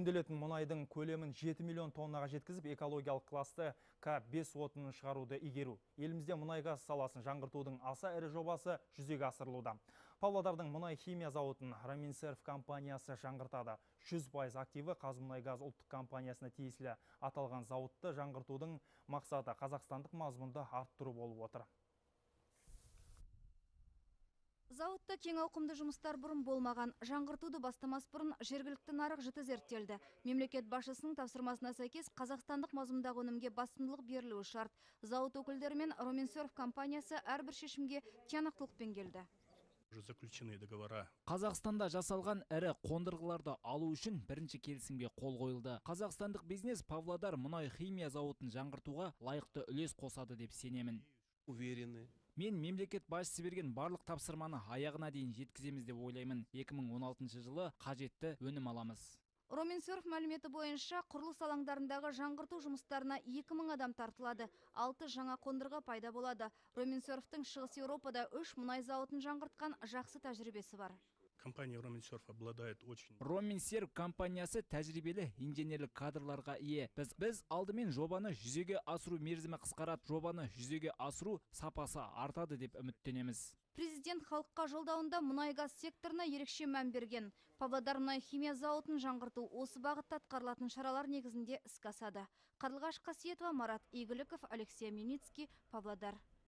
Өңделетін мұнайдың көлемін 7 миллион тоннаға жеткізіп, экологиялық класты К5 отынын шығаруды игеру. Елімізде мұнай-газ саласын жаңғыртудың аса ірі жобасы жүзеге асырылуда. Павлодардың мұнай химия зауытын Роминсерв компаниясы жаңғыртады. 100% активі Қазмұнайгаз ұлттық компаниясына тиесілі. Аталған зауытты жаңғыртудың мақсаты қазақстандық мазмұнды арттыру болып отыр. Зауытта кең ауқымды жұмыстар бұрын болмаған. Жаңғыртуды бастамас бұрын жергілікті нарық жіті зерттелді. Мемлекет басшысының тапсырмасына сәйкес қазақстандық мазмұндағы өнімге басымдылық берілуі шарт. Зауыт өкілдері мен Роминсерв компаниясы әрбір шешімге тиянақтылықпен келді. Қазақстанда жасалған ірі қондырғыларды алу үшін бірінші келісімге қол қойылды. Қазақстандық бизнес Павлодар мұнай химия зауытын жаңғыртуға лайықты үлес қосады деп сенемін. Мен мемлекет басшысы берген барлық тапсырманы аяғына дейін жеткіземіз деп ойлаймын. 2016 жылы қажетті өнім аламыз. Роминсерв мәліметі бойынша құрылыс алаңдарындағы жаңғырту жұмыстарына 2000 адам тартылады. 6 жаңа қондырғы пайда болады. Роминсервтің Шығыс Еуропада 3 мұнай зауытын жаңғыртқан жақсы тәжірибесі бар. Компания Роминсерв обладает очень... Роминсерв компаниясы тәжірибелі инженерлік кадрларға ие. Біз алдымен жобаны жүзеге асыру мерзімі қысқарады, жобаны жүзеге асыру сапасы артады деп үміттенеміз. Президент халыққа жолдауында мұнай-газ секторына ерекше мән берген. Павлодар мұнай химия зауытын жаңғырту осы бағытта атқарылатын шаралар негізінде іске асады. Қарлығаш Қасиетова, Марат Игіліков, Алексей Миницкий, Павлодар.